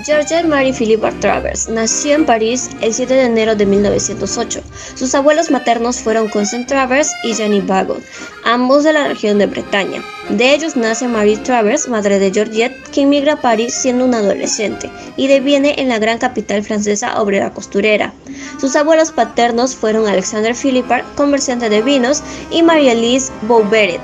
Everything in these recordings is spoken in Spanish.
Georgette Marie Philippa Travers nació en París el 7 de enero de 1908. Sus abuelos maternos fueron Constant Travers y Jeanne Bagot, ambos de la región de Bretaña. De ellos nace Marie Travers, madre de Georgette, que inmigra a París siendo una adolescente y deviene en la gran capital francesa obrera costurera. Sus abuelos paternos fueron Alexandre Philippard, comerciante de vinos, y Marie-Élise Bouveret.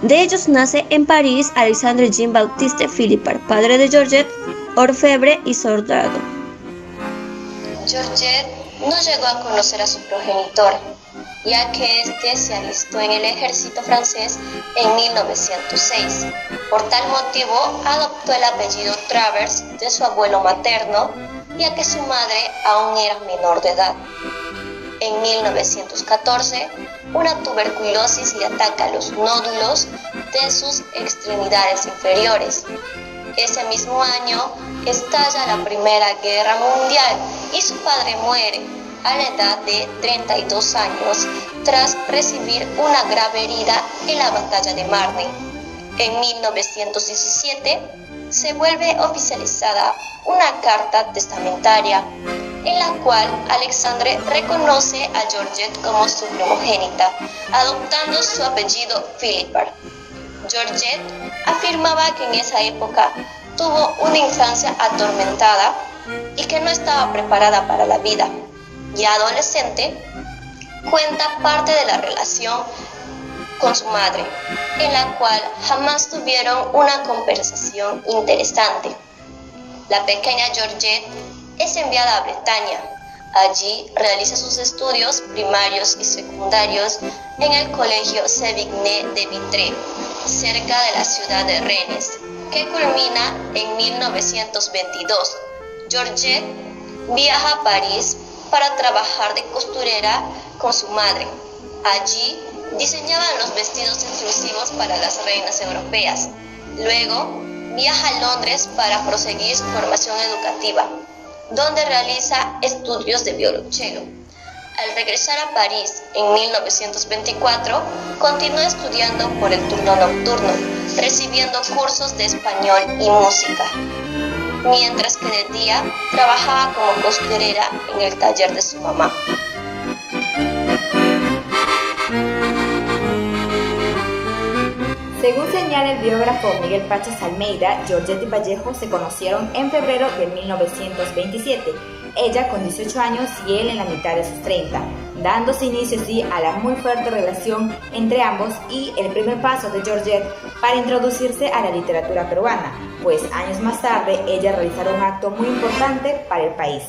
De ellos nace en París Alexandre Jean-Baptiste Philippard, padre de Georgette, orfebre y soldado. Georgette no llegó a conocer a su progenitor, ya que éste se alistó en el ejército francés en 1906. Por tal motivo, adoptó el apellido Travers de su abuelo materno, ya que su madre aún era menor de edad. En 1914, una tuberculosis le ataca los nódulos de sus extremidades inferiores. Ese mismo año estalla la Primera Guerra Mundial y su padre muere a la edad de 32 años tras recibir una grave herida en la batalla de Marne. En 1917 se vuelve oficializada una carta testamentaria en la cual Alexandre reconoce a Georgette como su primogénita, adoptando su apellido Philippard. Georgette afirmaba que en esa época tuvo una infancia atormentada y que no estaba preparada para la vida. Ya adolescente, cuenta parte de la relación con su madre, en la cual jamás tuvieron una conversación interesante. La pequeña Georgette es enviada a Bretaña. Allí realiza sus estudios primarios y secundarios en el colegio Sévigné de Vitré, cerca de la ciudad de Rennes, que culmina en 1922. Georgette viaja a París para trabajar de costurera con su madre. Allí diseñaban los vestidos exclusivos para las reinas europeas. Luego viaja a Londres para proseguir su formación educativa, donde realiza estudios de violonchelo. Al regresar a París en 1924, continúa estudiando por el turno nocturno, recibiendo cursos de español y música, mientras que de día trabajaba como costurera en el taller de su mamá. Según señala el biógrafo Miguel Pachas Almeida, Georgette y Vallejo se conocieron en febrero de 1927, ella con 18 años y él en la mitad de sus 30, dándose inicio así a la muy fuerte relación entre ambos y el primer paso de Georgette para introducirse a la literatura peruana, pues años más tarde ella realizará un acto muy importante para el país.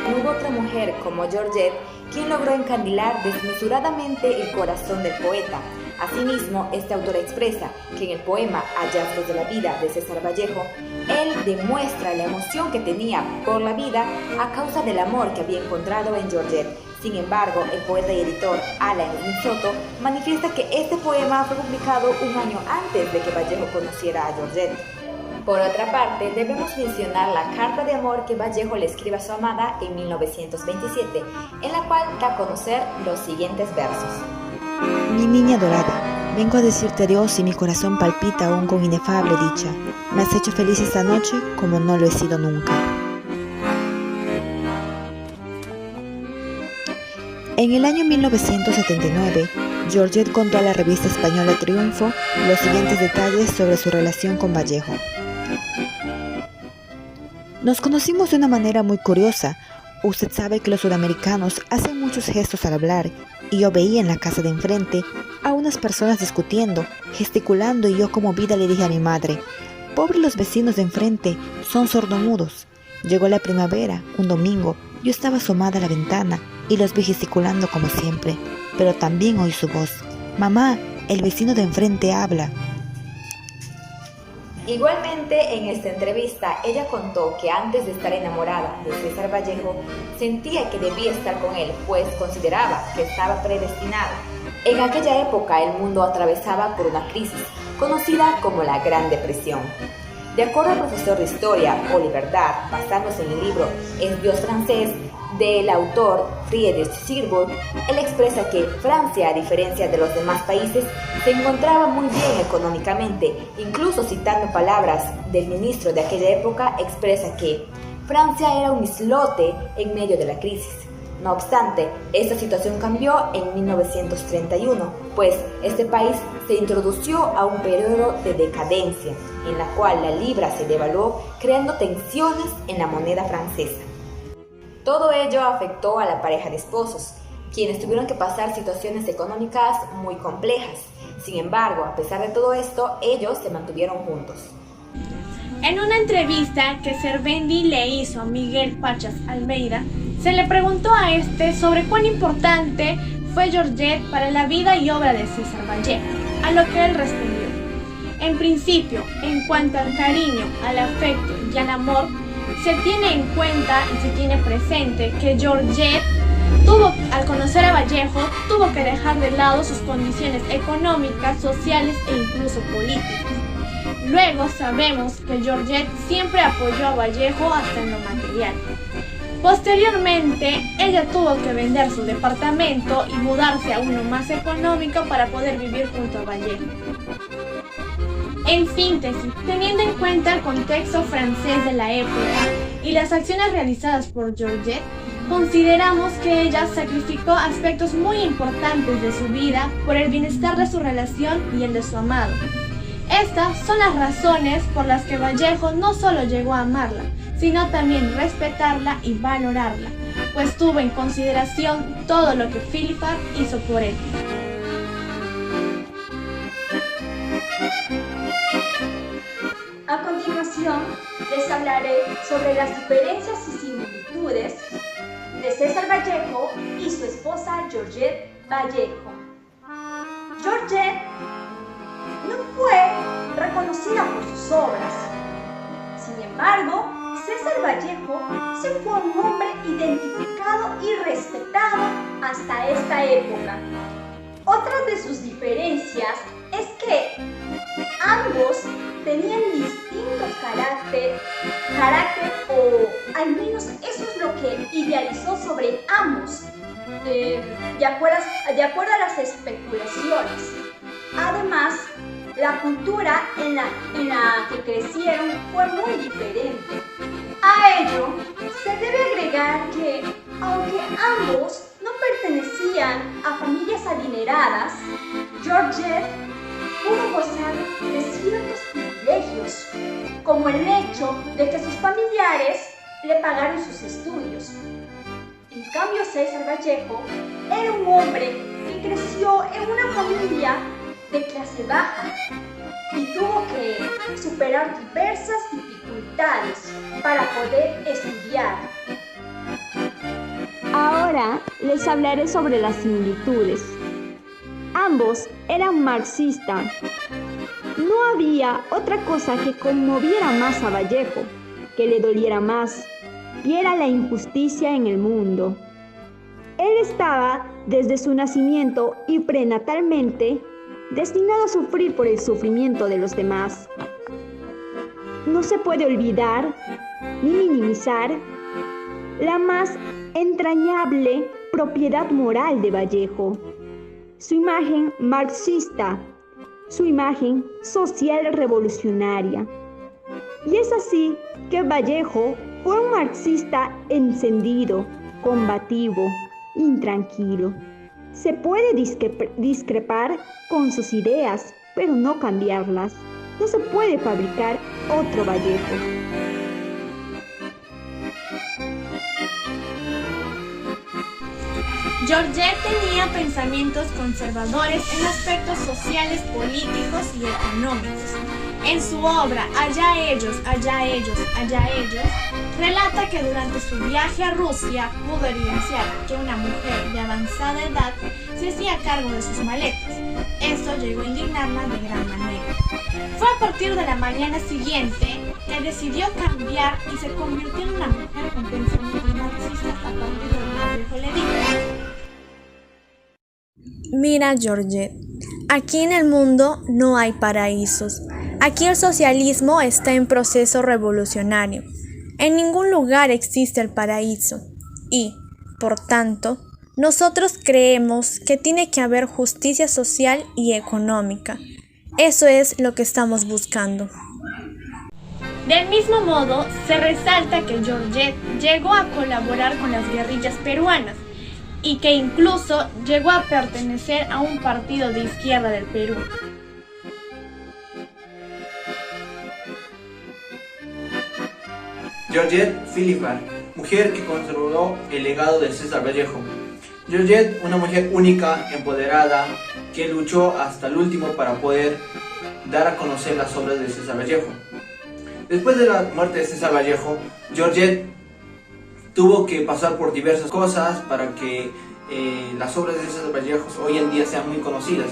No hubo otra mujer como Georgette quien logró encandilar desmesuradamente el corazón del poeta. Asimismo, este autor expresa que en el poema Hallazgos de la vida de César Vallejo, él demuestra la emoción que tenía por la vida a causa del amor que había encontrado en Georgette. Sin embargo, el poeta y editor Alan Smith Soto manifiesta que este poema fue publicado un año antes de que Vallejo conociera a Georgette. Por otra parte, debemos mencionar la carta de amor que Vallejo le escribe a su amada en 1927, en la cual da a conocer los siguientes versos. Mi niña dorada, vengo a decirte adiós y mi corazón palpita aún con inefable dicha. Me has hecho feliz esta noche como no lo he sido nunca. En el año 1979, Georgette contó a la revista española Triunfo los siguientes detalles sobre su relación con Vallejo. Nos conocimos de una manera muy curiosa. Usted sabe que los sudamericanos hacen muchos gestos al hablar, y yo veía en la casa de enfrente a unas personas discutiendo, gesticulando, y yo como vida le dije a mi madre, pobres los vecinos de enfrente, son sordomudos. Llegó la primavera, un domingo, yo estaba asomada a la ventana y los vi gesticulando como siempre, pero también oí su voz. Mamá, el vecino de enfrente habla. Igualmente, en esta entrevista, ella contó que antes de estar enamorada de César Vallejo, sentía que debía estar con él, pues consideraba que estaba predestinado. En aquella época, el mundo atravesaba por una crisis, conocida como la Gran Depresión. De acuerdo al profesor de historia Oliver Dart, basándose en el libro El Dios francés del autor Friedrich Silberberg, él expresa que Francia, a diferencia de los demás países, se encontraba muy bien económicamente. Incluso citando palabras del ministro de aquella época, expresa que Francia era un islote en medio de la crisis. No obstante, esta situación cambió en 1931, pues este país se introdució a un periodo de decadencia, en la cual la libra se devaluó, creando tensiones en la moneda francesa. Todo ello afectó a la pareja de esposos, quienes tuvieron que pasar situaciones económicas muy complejas. Sin embargo, a pesar de todo esto, ellos se mantuvieron juntos. En una entrevista que Servendi le hizo a Miguel Pachas Almeida, se le preguntó a este sobre cuán importante fue Georgette para la vida y obra de César Vallejo, a lo que él respondió: en principio, en cuanto al cariño, al afecto y al amor, se tiene en cuenta y se tiene presente que Georgette al conocer a Vallejo, tuvo que dejar de lado sus condiciones económicas, sociales e incluso políticas. Luego sabemos que Georgette siempre apoyó a Vallejo hasta en lo material. Posteriormente, ella tuvo que vender su departamento y mudarse a uno más económico para poder vivir junto a Vallejo. En síntesis, teniendo en cuenta el contexto francés de la época y las acciones realizadas por Georgette, consideramos que ella sacrificó aspectos muy importantes de su vida por el bienestar de su relación y el de su amado. Estas son las razones por las que Vallejo no solo llegó a amarla, sino también respetarla y valorarla, pues tuvo en consideración todo lo que Philippa hizo por él. A continuación, les hablaré sobre las diferencias y similitudes de César Vallejo y su esposa Georgette Vallejo. Georgette no fue reconocida por sus obras. Sin embargo, César Vallejo sí fue un hombre identificado y respetado hasta esta época. Otra de sus diferencias es que ambos tenían distintos carácter, o al menos eso es lo que idealizó sobre ambos, de acuerdo a las especulaciones. Además, la cultura en la que crecieron fue muy diferente. A ello se debe agregar que, aunque ambos no pertenecían a familias adineradas, Georgette pudo gozar de ciertos privilegios, como el hecho de que sus familiares le pagaron sus estudios. En cambio, César Vallejo era un hombre que creció en una familia de clase baja y tuvo que superar diversas dificultades para poder estudiar. Ahora les hablaré sobre las similitudes. Ambos eran marxistas. No había otra cosa que conmoviera más a Vallejo, que le doliera más, y era la injusticia en el mundo. Él estaba, desde su nacimiento y prenatalmente, destinado a sufrir por el sufrimiento de los demás. No se puede olvidar ni minimizar la más entrañable propiedad moral de Vallejo, su imagen marxista, su imagen social revolucionaria. Y es así que Vallejo fue un marxista encendido, combativo, intranquilo. Se puede discrepar con sus ideas, pero no cambiarlas. No se puede fabricar otro Vallejo. Georgette tenía pensamientos conservadores en aspectos sociales, políticos y económicos. En su obra Allá ellos, allá ellos, allá ellos, relata que durante su viaje a Rusia pudo evidenciar que una mujer de avanzada edad se hacía cargo de sus maletas. Esto llegó a indignarla de gran manera. Fue a partir de la mañana siguiente que decidió cambiar y se convirtió en una mujer con pensamientos marxistas a partir de lo que Vallejo le dijo. Mira, Georgette, aquí en el mundo no hay paraísos. Aquí el socialismo está en proceso revolucionario. En ningún lugar existe el paraíso y, por tanto, nosotros creemos que tiene que haber justicia social y económica. Eso es lo que estamos buscando. Del mismo modo, se resalta que Georgette llegó a colaborar con las guerrillas peruanas y que incluso llegó a pertenecer a un partido de izquierda del Perú. Georgette Philibert, mujer que conservó el legado de César Vallejo. Georgette, una mujer única, empoderada, que luchó hasta el último para poder dar a conocer las obras de César Vallejo. Después de la muerte de César Vallejo, Georgette tuvo que pasar por diversas cosas para que las obras de César Vallejo hoy en día sean muy conocidas,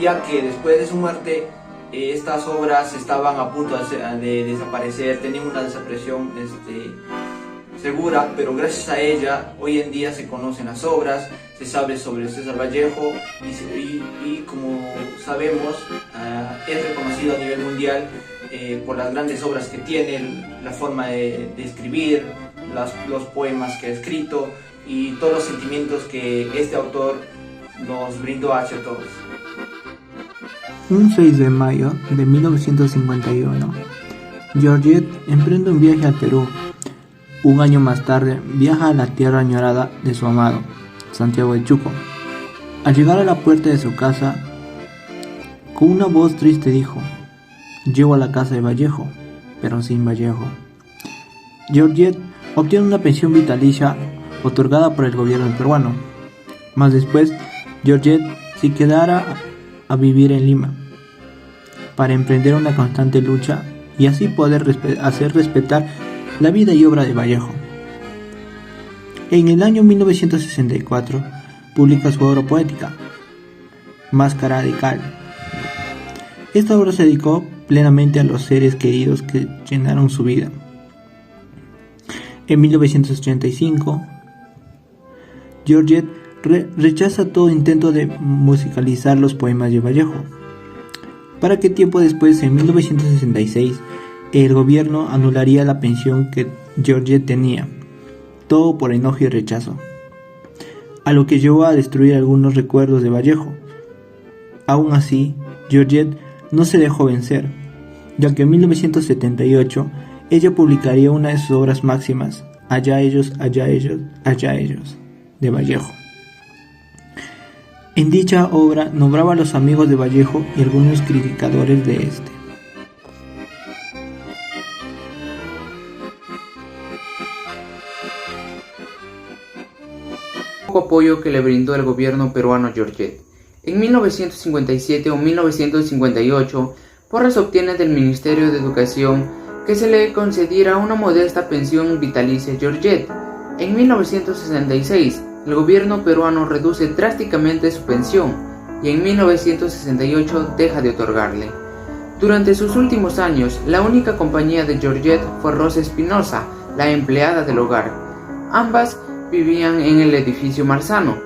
ya que después de su muerte estas obras estaban a punto de desaparecer, tenían una desaparición segura, pero gracias a ella hoy en día se conocen las obras, se sabe sobre César Vallejo y como sabemos es reconocido a nivel mundial por las grandes obras que tiene, la forma de escribir, los poemas que ha escrito y todos los sentimientos que este autor nos brindó hacia todos. Un 6 de mayo de 1951, Georgette emprende un viaje al Perú. Un año más tarde viaja a la tierra añorada de su amado, Santiago de Chuco. Al llegar a la puerta de su casa, con una voz triste dijo: «Llego a la casa de Vallejo, pero sin Vallejo». Georgette obtiene una pensión vitalicia otorgada por el gobierno peruano. Más después, Georgette se quedará a vivir en Lima para emprender una constante lucha y así poder hacer respetar la vida y obra de Vallejo. En el año 1964 publica su obra poética, Máscara de Cal. Esta obra se dedicó plenamente a los seres queridos que llenaron su vida. En 1985, Georgette rechaza todo intento de musicalizar los poemas de Vallejo. Para que tiempo después, en 1966, el gobierno anularía la pensión que Georgette tenía, todo por enojo y rechazo, a lo que llevó a destruir algunos recuerdos de Vallejo. Aún así, Georgette no se dejó vencer, ya que en 1978 ella publicaría una de sus obras máximas, Allá ellos, allá ellos, allá ellos, de Vallejo. En dicha obra nombraba a los amigos de Vallejo y algunos criticadores de este. Poco apoyo que le brindó el gobierno peruano a Georgette. En 1957 o 1958, Porras obtiene del Ministerio de Educación que se le concediera una modesta pensión vitalicia a Georgette. En 1966, el gobierno peruano reduce drásticamente su pensión y en 1968 deja de otorgarle. Durante sus últimos años, la única compañía de Georgette fue Rosa Espinosa, la empleada del hogar. Ambas vivían en el edificio Marzano.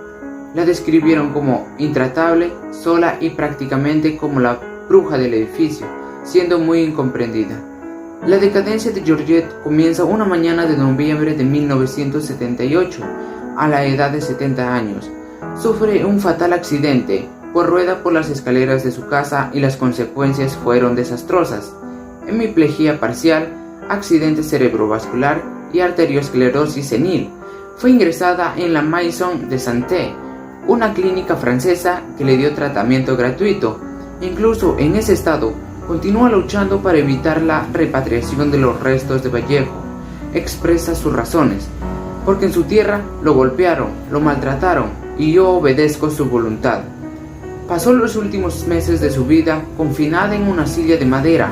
La describieron como intratable, sola y prácticamente como la bruja del edificio, siendo muy incomprendida. La decadencia de Georgette comienza una mañana de noviembre de 1978, a la edad de 70 años. Sufre un fatal accidente, pues rueda por las escaleras de su casa y las consecuencias fueron desastrosas: hemiplegia parcial, accidente cerebrovascular y arteriosclerosis senil. Fue ingresada en la Maison de Santé, una clínica francesa que le dio tratamiento gratuito. Incluso en ese estado, continúa luchando para evitar la repatriación de los restos de Vallejo. Expresa sus razones: porque en su tierra lo golpearon, lo maltrataron y yo obedezco su voluntad. Pasó los últimos meses de su vida confinada en una silla de madera.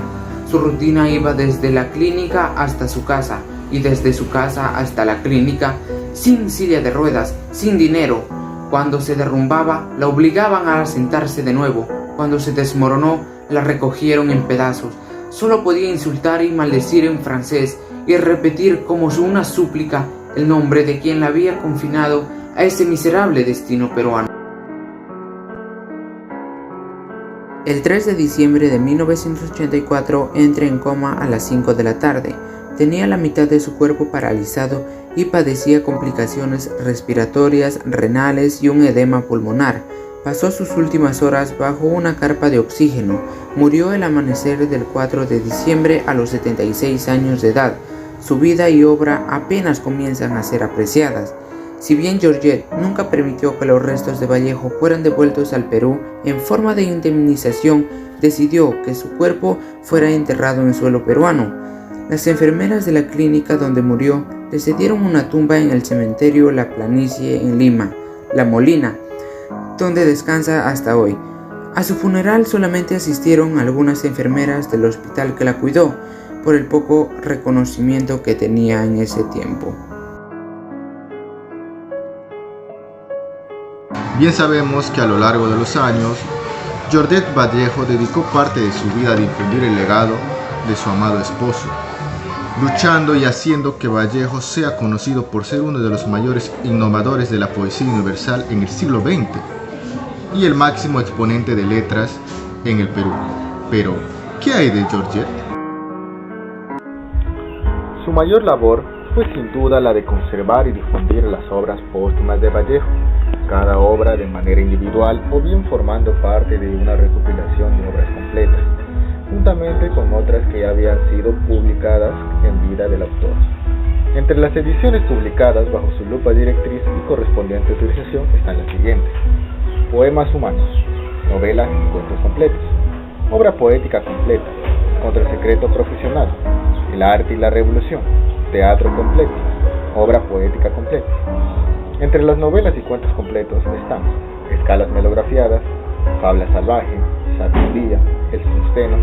Su rutina iba desde la clínica hasta su casa y desde su casa hasta la clínica, sin silla de ruedas, sin dinero. Cuando se derrumbaba, la obligaban a sentarse de nuevo. Cuando se desmoronó, la recogieron en pedazos. Solo podía insultar y maldecir en francés y repetir como una súplica el nombre de quien la había confinado a ese miserable destino peruano. El 3 de diciembre de 1984 entra en coma a las 5 de la tarde. Tenía la mitad de su cuerpo paralizado y padecía complicaciones respiratorias, renales y un edema pulmonar. Pasó sus últimas horas bajo una carpa de oxígeno. Murió el amanecer del 4 de diciembre a los 76 años de edad. Su vida y obra apenas comienzan a ser apreciadas. Si bien Georgette nunca permitió que los restos de Vallejo fueran devueltos al Perú en forma de indemnización, decidió que su cuerpo fuera enterrado en suelo peruano. Las enfermeras de la clínica donde murió le cedieron una tumba en el cementerio La Planicie en Lima, La Molina, donde descansa hasta hoy. A su funeral solamente asistieron algunas enfermeras del hospital que la cuidó, por el poco reconocimiento que tenía en ese tiempo. Bien sabemos que a lo largo de los años, Georgette Vallejo dedicó parte de su vida a difundir el legado de su amado esposo, luchando y haciendo que Vallejo sea conocido por ser uno de los mayores innovadores de la poesía universal en el siglo XX y el máximo exponente de letras en el Perú. Pero, ¿qué hay de Georgette? Su mayor labor fue sin duda la de conservar y difundir las obras póstumas de Vallejo, cada obra de manera individual o bien formando parte de una recopilación de obras completas, juntamente con otras que ya habían sido publicadas en vida del autor. Entre las ediciones publicadas bajo su lupa directriz y correspondiente utilización están las siguientes: Poemas humanos, novelas y cuentos completos, obra poética completa, Contra el secreto profesional, El arte y la revolución, teatro completo, obra poética completa. Entre las novelas y cuentos completos están Escalas melografiadas, Fabla salvaje, Sabiduría, El susteno,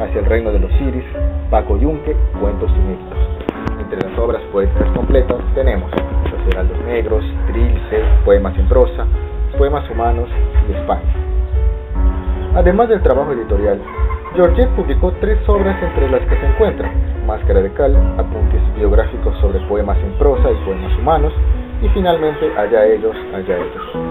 Hacia el reino de los Iris, Paco Yunque, Cuentos inéditos. Entre las obras poéticas completas tenemos Los heraldos negros, Trilce, Poemas en prosa, Poemas humanos y España. Además del trabajo editorial, Georgette publicó 3 obras entre las que se encuentran Máscara de cal, apuntes biográficos sobre poemas en prosa y poemas humanos, y finalmente Allá ellos, allá ellos.